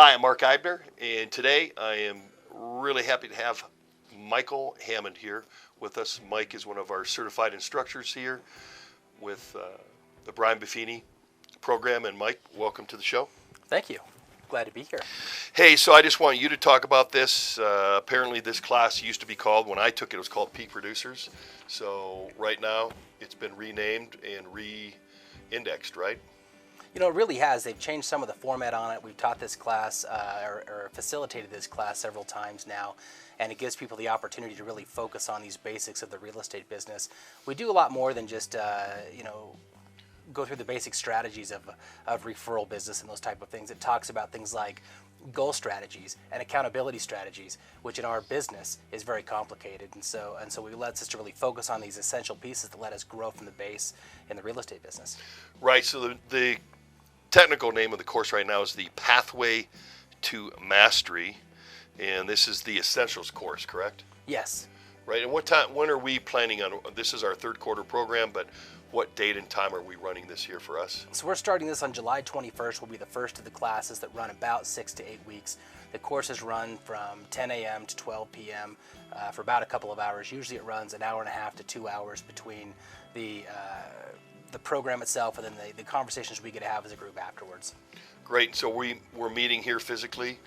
Hi, I'm Mark Eibner, and today I am really happy to have Michael Hammond here with us. Mike is one of our certified instructors here with the Brian Buffini program. And Mike, welcome to the show. Thank you. Glad to be here. Hey, so I just want you to talk about this. Apparently this class used to be called, when I took it, it was called Peak Producers. So right now it's been renamed and re-indexed, right? You know, it really has. They've changed some of the format on it. We've taught this class or facilitated this class several times now, and it gives people the opportunity to really focus on these basics of the real estate business. We do a lot more than just, go through the basic strategies of referral business and those type of things. It talks about things like goal strategies and accountability strategies, which in our business is very complicated. And so we lets us to really focus on these essential pieces that let us grow from the base in the real estate business. Right. So the technical name of the course right now is the Pathway to Mastery, and this is the Essentials course, correct? Yes. Right. And when are we planning on? This is our third quarter program, but what date and time are we running this year for us? So we're starting this on July 21st. Will be the first of the classes that run about 6 to 8 weeks. The courses run from 10 a.m. to 12 p.m. For about a couple of hours. Usually it runs an hour and a half to 2 hours between the program itself and then the conversations we get to have as a group afterwards. Great. So we're meeting here physically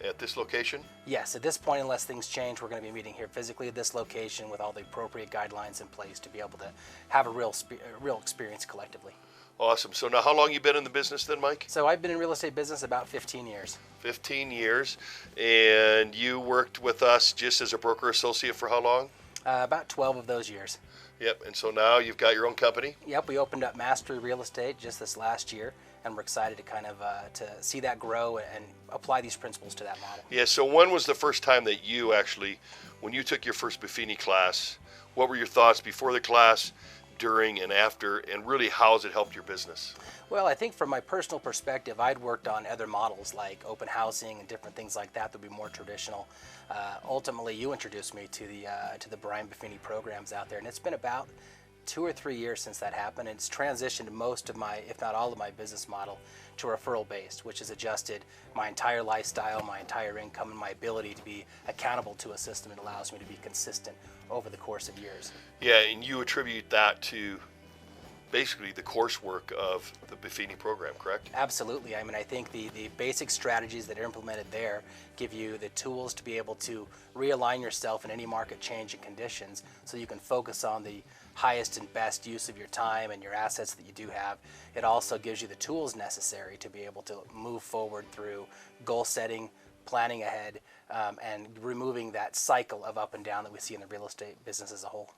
at this location? Yes, at this point, unless things change, we're going to be meeting here physically at this location with all the appropriate guidelines in place to be able to have a real experience collectively. Awesome. So now how long you been in the business then, Mike? So I've been in real estate business about 15 years. 15 years. And you worked with us just as a broker associate for how long? About 12 of those years. Yep. And so now you've got your own company? Yep. We opened up Mastery Real Estate just this last year, and we're excited to kind of to see that grow and apply these principles to that model. Yeah. So when was the first time that you actually, when you took your first Buffini class, what were your thoughts before the class, during and after, and really how has it helped your business? Well, I think from my personal perspective, I'd worked on other models like open housing and different things like that would be more traditional. Ultimately, you introduced me to the Brian Buffini programs out there, and it's been about 2 or 3 years since that happened. It's transitioned most of my, if not all of my business model to referral based, which has adjusted my entire lifestyle, my entire income, and my ability to be accountable to a system that allows me to be consistent over the course of years. Yeah, and you attribute that to basically the coursework of the Buffini program, correct? Absolutely. I mean, I think the basic strategies that are implemented there give you the tools to be able to realign yourself in any market change and conditions so you can focus on the highest and best use of your time and your assets that you do have. It also gives you the tools necessary to be able to move forward through goal setting, planning ahead, and removing that cycle of up and down that we see in the real estate business as a whole.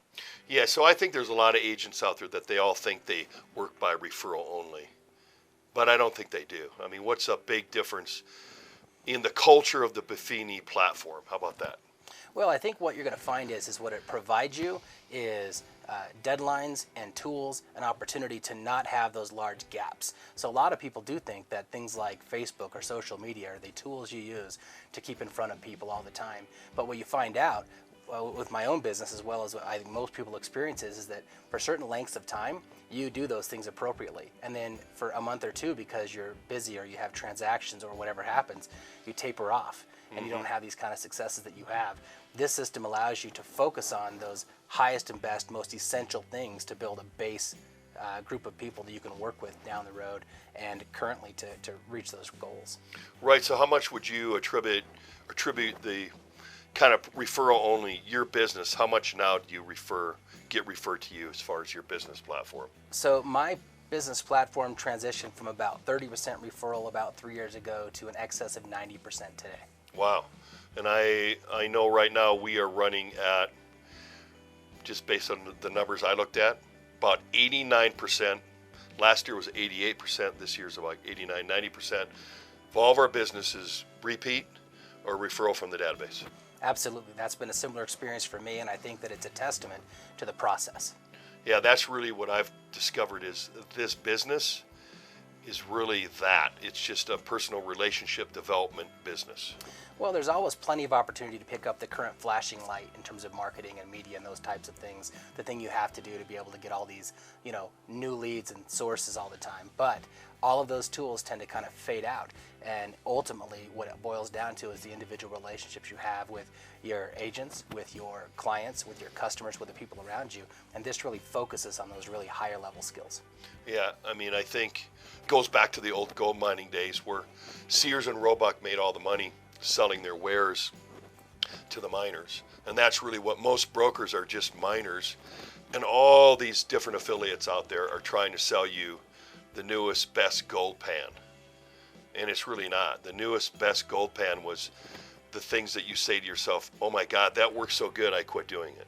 Yeah, so I think there's a lot of agents out there that they all think they work by referral only, but I don't think they do. I mean, what's a big difference in the culture of the Buffini platform? How about that? Well, I think what you're going to find is what it provides you is deadlines and tools, an opportunity to not have those large gaps. So a lot of people do think that things like Facebook or social media are the tools you use to keep in front of people all the time. But what you find out with my own business, as well as what I think most people experience, is that for certain lengths of time, you do those things appropriately. And then for a month or two, because you're busy or you have transactions or whatever happens, you taper off and you don't have these kind of successes that you have. This system allows you to focus on those highest and best, most essential things to build a base group of people that you can work with down the road and currently to reach those goals. Right, so how much would you attribute the kind of referral only, your business, how much now do you get referred to you as far as your business platform? So my business platform transitioned from about 30% referral about 3 years ago to an excess of 90% today. Wow. And I know right now we are running at, just based on the numbers I looked at, about 89%. Last year was 88%. This year's about 89, 90% of all of our businesses repeat or referral from the database. Absolutely. That's been a similar experience for me, and I think that it's a testament to the process. Yeah, that's really what I've discovered is this business is really that. It's just a personal relationship development business. Well, there's always plenty of opportunity to pick up the current flashing light in terms of marketing and media and those types of things. The thing you have to do to be able to get all these, new leads and sources all the time. But all of those tools tend to kind of fade out. And ultimately, what it boils down to is the individual relationships you have with your agents, with your clients, with your customers, with the people around you. And this really focuses on those really higher level skills. Yeah, I mean, I think it goes back to the old gold mining days where Sears and Roebuck made all the money selling their wares to the miners. And that's really what most brokers are, just miners. And all these different affiliates out there are trying to sell you the newest, best gold pan. And it's really not. The newest, best gold pan was the things that you say to yourself, oh my God, that works so good, I quit doing it.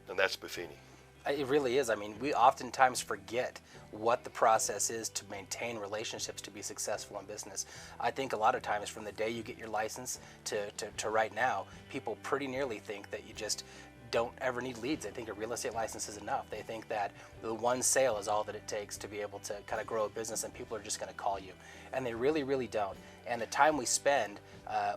And that's Buffini. It really is. I mean, we oftentimes forget what the process is to maintain relationships to be successful in business. I think a lot of times from the day you get your license to right now, people pretty nearly think that you just don't ever need leads. They think a real estate license is enough. They think that the one sale is all that it takes to be able to kind of grow a business and people are just going to call you. And they really, really don't. And the time we spend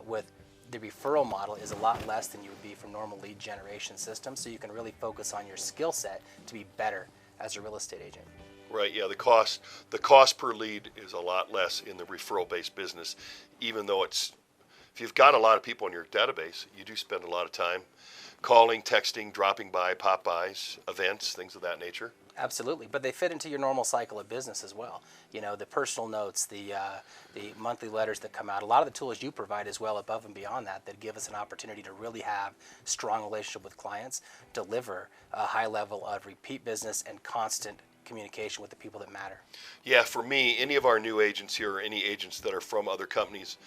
with the referral model is a lot less than you would be from normal lead generation systems, so you can really focus on your skill set to be better as a real estate agent. Right, yeah, the cost per lead is a lot less in the referral-based business, even though if you've got a lot of people in your database, you do spend a lot of time calling, texting, dropping by, pop-bys, events, things of that nature. Absolutely, but they fit into your normal cycle of business as well. The personal notes, the monthly letters that come out, a lot of the tools you provide as well above and beyond that give us an opportunity to really have strong relationship with clients, deliver a high level of repeat business and constant communication with the people that matter. Yeah, for me, any of our new agents here or any agents that are from other companies,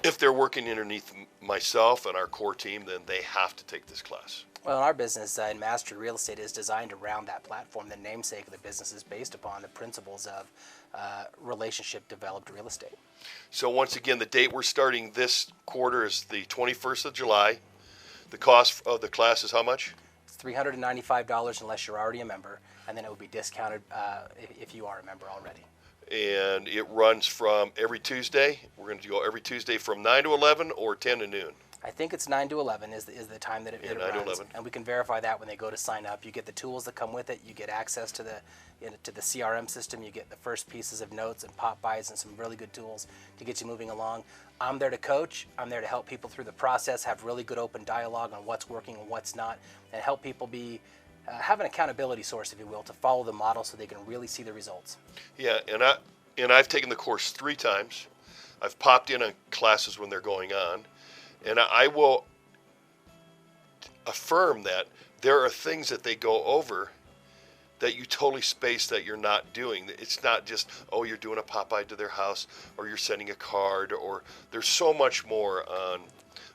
if they're working underneath myself and our core team, then they have to take this class. Well, our business in Mastery Real Estate is designed around that platform. The namesake of the business is based upon the principles of relationship developed real estate. So once again, the date we're starting this quarter is the 21st of July. The cost of the class is how much? It's $395 unless you're already a member, and then it would be discounted if you are a member already. And it runs from every Tuesday. We're going to go every Tuesday from 9 to 11 or 10 to noon. I think it's 9 to 11 is the time that it 9 runs, to 11. and we can verify that when they go to sign up. You get the tools that come with it. You get access to the CRM system. You get the first pieces of notes and pop-bys and some really good tools to get you moving along. I'm there to coach. I'm there to help people through the process, have really good open dialogue on what's working and what's not, and help people have an accountability source, if you will, to follow the model so they can really see the results. Yeah, and I've taken the course 3 times. I've popped in on classes when they're going on. And I will affirm that there are things that they go over that you totally space that you're not doing. It's not just, oh, you're doing a pop-by to their house or you're sending a card, or there's so much more on,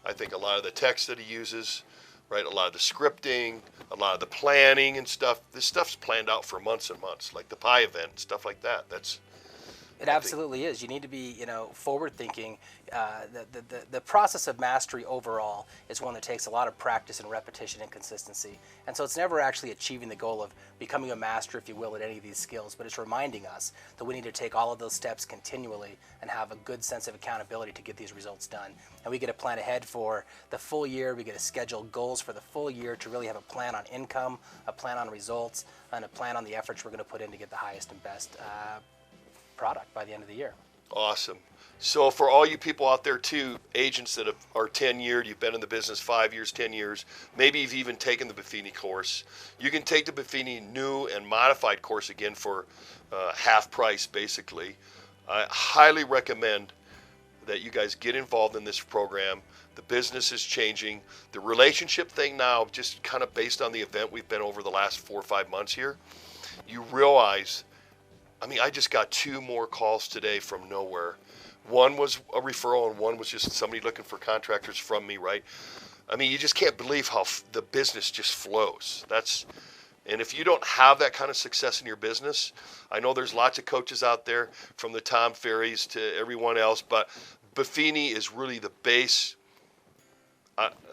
I think, a lot of the text that he uses, right? A lot of the scripting, a lot of the planning and stuff. This stuff's planned out for months and months, like the pie event, stuff like that. It absolutely is. You need to be, forward-thinking. The process of mastery overall is one that takes a lot of practice and repetition and consistency. And so it's never actually achieving the goal of becoming a master, if you will, at any of these skills, but it's reminding us that we need to take all of those steps continually and have a good sense of accountability to get these results done. And we get to plan ahead for the full year. We get to schedule goals for the full year to really have a plan on income, a plan on results, and a plan on the efforts we're going to put in to get the highest and best product by the end of the year. Awesome. So for all you people out there too, agents that are tenured, you've been in the business 5 years, 10 years, maybe you've even taken the Buffini course, you can take the Buffini new and modified course again for half price basically. I highly recommend that you guys get involved in this program. The business is changing. The relationship thing now, just kind of based on the event we've been over the last 4 or 5 months here, you realize, I just got 2 more calls today from nowhere. One was a referral and one was just somebody looking for contractors from me, right? You just can't believe how the business just flows. And if you don't have that kind of success in your business, I know there's lots of coaches out there, from the Tom Ferries to everyone else, but Buffini is really the base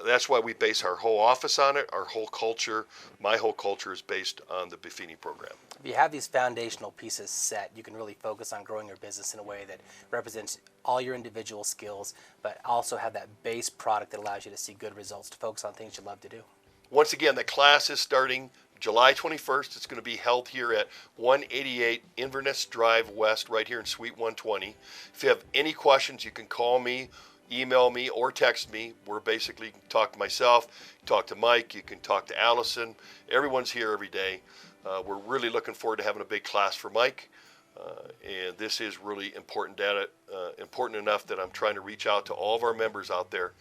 That's why we base our whole office on it. Our whole culture, my whole culture, is based on the Buffini program. If you have these foundational pieces set, you can really focus on growing your business in a way that represents all your individual skills, but also have that base product that allows you to see good results, to focus on things you love to do. Once again, the class is starting July 21st. It's going to be held here at 188 Inverness Drive West, right here in Suite 120. If you have any questions, you can call me, email me, or text me. We're basically, you can talk to myself, talk to Mike, you can talk to Allison. Everyone's here every day. We're really looking forward to having a big class for Mike. And this is really important data, important enough that I'm trying to reach out to all of our members out there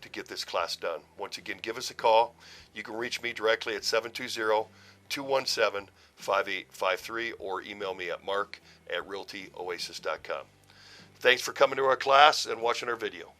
to get this class done. Once again, give us a call. You can reach me directly at 720-217-5853 or email me at mark@realtyoasis.com. Thanks for coming to our class and watching our video.